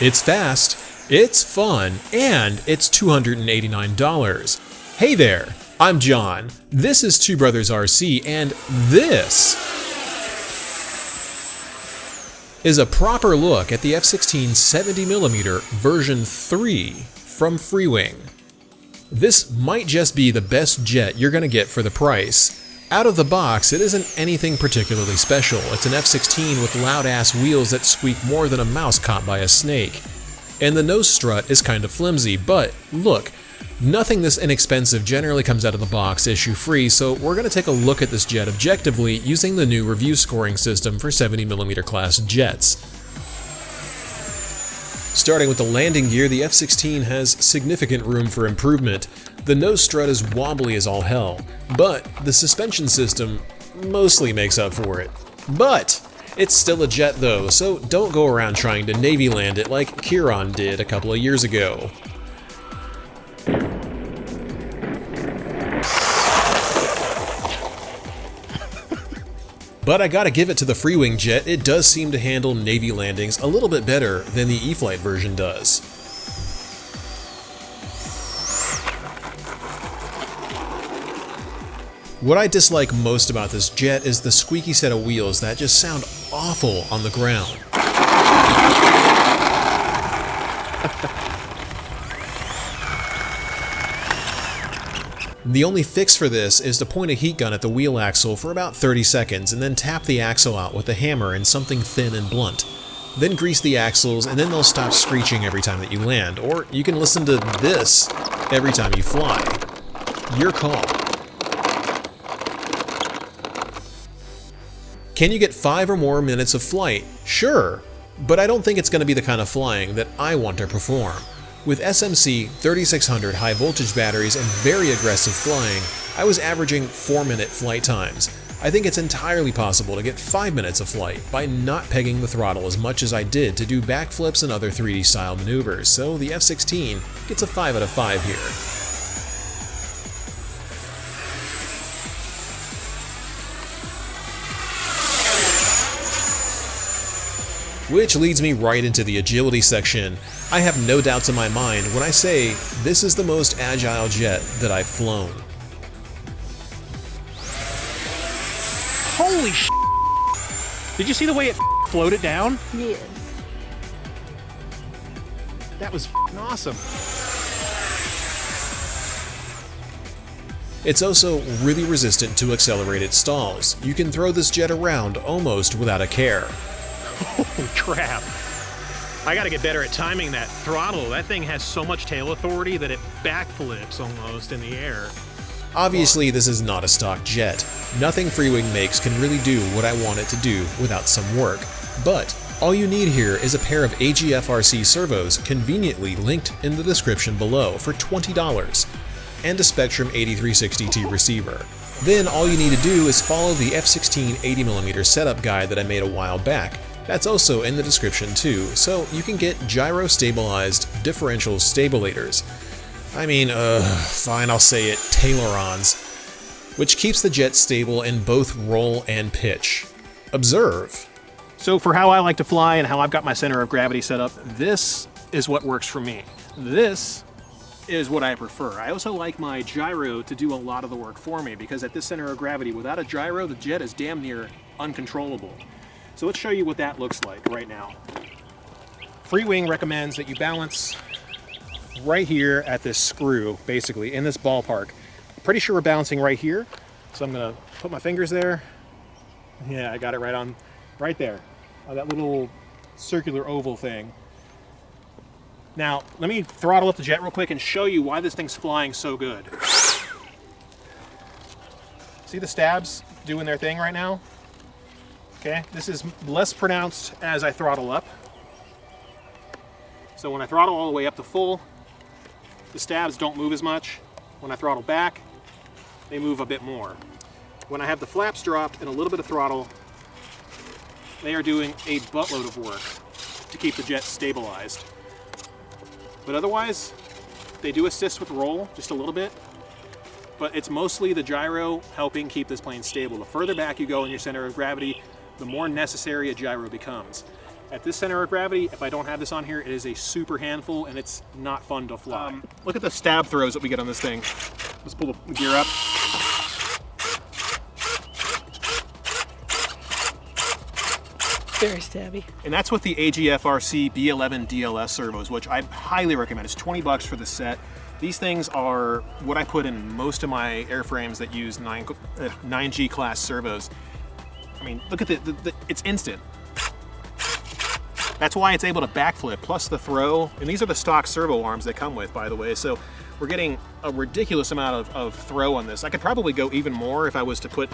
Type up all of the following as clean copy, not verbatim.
It's fast, it's fun, and it's $289. Hey there, I'm John. This is Two Brothers RC, and this is a proper look at the F-16 70mm version 3 from Freewing. This might just be the best jet you're going to get for the price. Out of the box, it isn't anything particularly special. It's an F-16 with loud-ass wheels that squeak more than a mouse caught by a snake. And the nose strut is kind of flimsy, but look, nothing this inexpensive generally comes out of the box issue-free, so we're going to take a look at this jet objectively using the new review scoring system for 70mm class jets. Starting with the landing gear, the F-16 has significant room for improvement. The nose strut is wobbly as all hell, but the suspension system mostly makes up for it. But it's still a jet though, so don't go around trying to Navy land it like Kieran did a couple of years ago. But I gotta give it to the Freewing jet, it does seem to handle Navy landings a little bit better than the E-flite version does. What I dislike most about this jet is the squeaky set of wheels that just sound awful on the ground. The only fix for this is to point a heat gun at the wheel axle for about 30 seconds and then tap the axle out with a hammer and something thin and blunt. Then grease the axles and then they'll stop screeching every time that you land, or you can listen to this every time you fly. Your call. Can you get 5 or more minutes of flight? Sure, but I don't think it's going to be the kind of flying that I want to perform. With SMC 3600 high voltage batteries and very aggressive flying, I was averaging 4-minute flight times. I think it's entirely possible to get 5 minutes of flight by not pegging the throttle as much as I did to do backflips and other 3D style maneuvers, so the F-16 gets a 5 out of 5 here. Which leads me right into the agility section. I have no doubts in my mind when I say this is the most agile jet that I've flown. Holy sh**! Did you see the way it floated down? Yes. That was awesome. It's also really resistant to accelerated stalls. You can throw this jet around almost without a care. Holy crap. I gotta get better at timing that throttle. That thing has so much tail authority that it backflips almost in the air. Obviously, this is not a stock jet. Nothing Freewing makes can really do what I want it to do without some work. But all you need here is a pair of AGFRC servos conveniently linked in the description below for $20 and a Spectrum 8360T receiver. Then all you need to do is follow the F-16 80mm setup guide that I made a while back. That's also in the description too, so you can get gyro stabilized differential stabilators. Fine, I'll say it, ailerons, which keeps the jet stable in both roll and pitch. Observe. So for how I like to fly and how I've got my center of gravity set up, this is what works for me. This is what I prefer. I also like my gyro to do a lot of the work for me because at this center of gravity, without a gyro, the jet is damn near uncontrollable. So let's show you what that looks like right now. Freewing recommends that you balance right here at this screw, basically, in this ballpark. Pretty sure we're balancing right here, so I'm gonna put my fingers there. Yeah, I got it right there. That little circular oval thing. Now, let me throttle up the jet real quick and show you why this thing's flying so good. See the stabs doing their thing right now? Okay, this is less pronounced as I throttle up. So when I throttle all the way up to full, the stabs don't move as much. When I throttle back, they move a bit more. When I have the flaps dropped and a little bit of throttle, they are doing a buttload of work to keep the jet stabilized. But otherwise, they do assist with roll just a little bit, but it's mostly the gyro helping keep this plane stable. The further back you go in your center of gravity, the more necessary a gyro becomes. At this center of gravity, if I don't have this on here, it is a super handful and it's not fun to fly. Look at the stab throws that we get on this thing. Let's pull the gear up. Very stabby. And that's with the AGFRC B11 DLS servos, which I highly recommend. It's 20 bucks for the set. These things are what I put in most of my airframes that use 9G class servos. I mean, look at it's instant. That's why it's able to backflip, plus the throw. And these are the stock servo arms they come with, by the way. So we're getting a ridiculous amount of throw on this. I could probably go even more if I was to put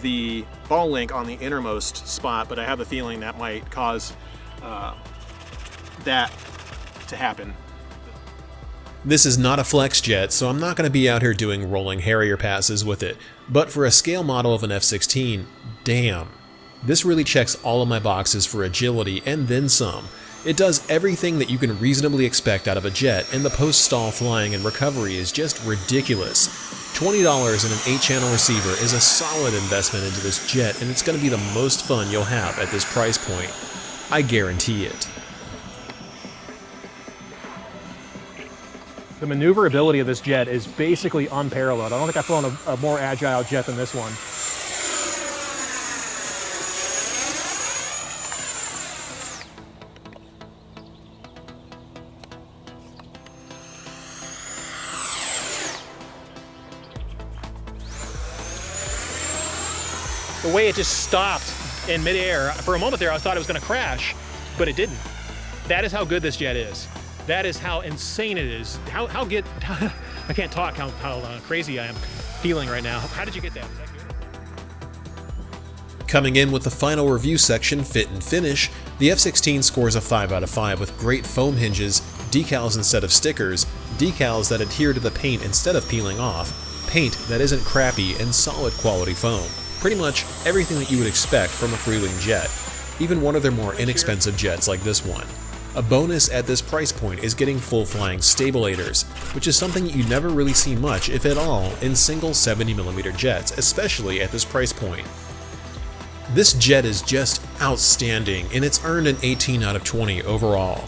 the ball link on the innermost spot, but I have a feeling that might cause that to happen. This is not a flex jet, so I'm not going to be out here doing rolling Harrier passes with it, but for a scale model of an F-16, damn. This really checks all of my boxes for agility and then some. It does everything that you can reasonably expect out of a jet, and the post-stall flying and recovery is just ridiculous. $20 in an 8-channel receiver is a solid investment into this jet, and it's going to be the most fun you'll have at this price point. I guarantee it. The maneuverability of this jet is basically unparalleled. I don't think I've flown a more agile jet than this one. The way it just stopped in midair, for a moment there I thought it was going to crash, but it didn't. That is how good this jet is. That is how insane it is. How good, I can't talk how crazy I am feeling right now. How did you get that? Was that good? Coming in with the final review section, fit and finish, the F-16 scores a 5 out of 5 with great foam hinges, decals instead of stickers, decals that adhere to the paint instead of peeling off, paint that isn't crappy, and solid quality foam. Pretty much everything that you would expect from a Freewing jet, even one of their more inexpensive jets like this one. A bonus at this price point is getting full flying stabilators, which is something you never really see much, if at all, in single 70mm jets, especially at this price point. This jet is just outstanding, and it's earned an 18 out of 20 overall.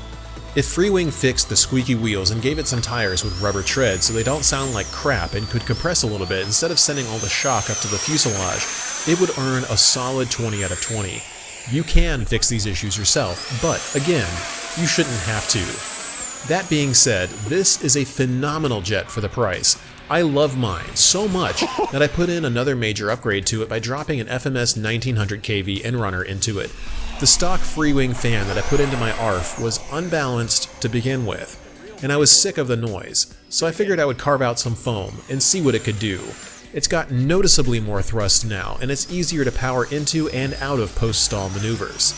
If Freewing fixed the squeaky wheels and gave it some tires with rubber treads so they don't sound like crap and could compress a little bit instead of sending all the shock up to the fuselage, it would earn a solid 20 out of 20. You can fix these issues yourself, but again, you shouldn't have to. That being said, this is a phenomenal jet for the price. I love mine so much that I put in another major upgrade to it by dropping an FMS 1900 kV end-runner into it. The stock Freewing fan that I put into my ARF was unbalanced to begin with, and I was sick of the noise, so I figured I would carve out some foam and see what it could do. It's got noticeably more thrust now, and it's easier to power into and out of post-stall maneuvers.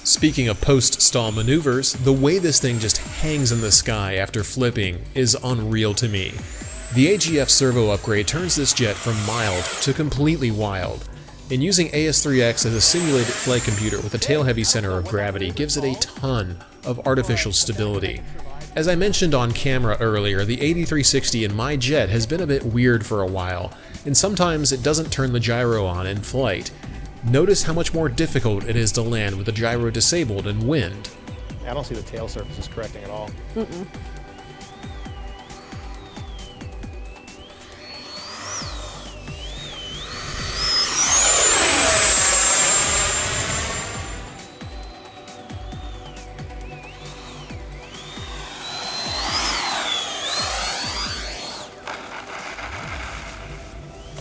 Speaking of post-stall maneuvers, the way this thing just hangs in the sky after flipping is unreal to me. The AGF servo upgrade turns this jet from mild to completely wild, and using AS3X as a simulated flight computer with a tail-heavy center of gravity gives it a ton of artificial stability. As I mentioned on camera earlier, the 8360 in my jet has been a bit weird for a while, and sometimes it doesn't turn the gyro on in flight. Notice how much more difficult it is to land with the gyro disabled in wind. I don't see the tail surfaces correcting at all.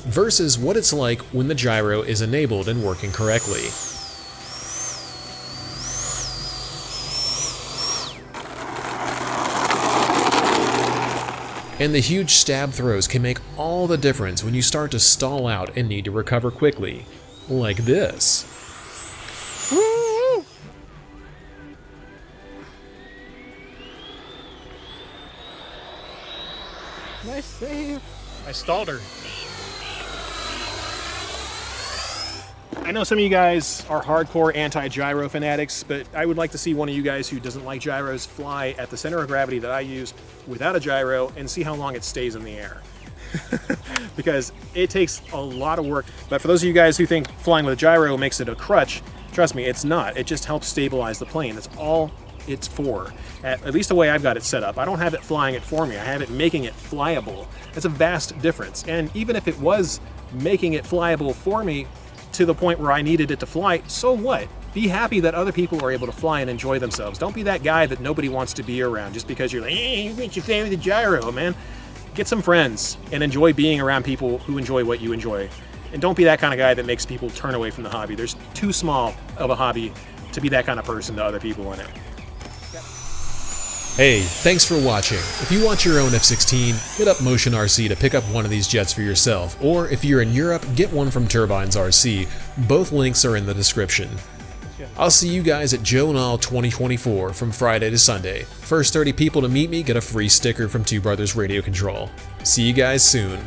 Versus what it's like when the gyro is enabled and working correctly. And the huge stab throws can make all the difference when you start to stall out and need to recover quickly, like this. Woo! Nice save. I stalled her. I know some of you guys are hardcore anti-gyro fanatics, but I would like to see one of you guys who doesn't like gyros fly at the center of gravity that I use without a gyro and see how long it stays in the air. Because it takes a lot of work. But for those of you guys who think flying with a gyro makes it a crutch, Trust me, it's not. It just helps stabilize the plane. That's all it's for. At least the way I've got it set up. I don't have it flying it for me. I have it making it flyable. That's a vast difference. And even if it was making it flyable for me to the point where I needed it to fly, so what? Be happy that other people are able to fly and enjoy themselves. Don't be that guy that nobody wants to be around just because you're like, hey, you think you're fan of the gyro, man. Get some friends and enjoy being around people who enjoy what you enjoy. And don't be that kind of guy that makes people turn away from the hobby. There's too small of a hobby to be that kind of person to other people in it. Hey, thanks for watching. If you want your own F-16, hit up Motion RC to pick up one of these jets for yourself, or if you're in Europe, get one from Turbines RC. Both links are in the description. I'll see you guys at Joe Nall 2024 from Friday to Sunday. First 30 people to meet me get a free sticker from Two Brothers Radio Control. See you guys soon.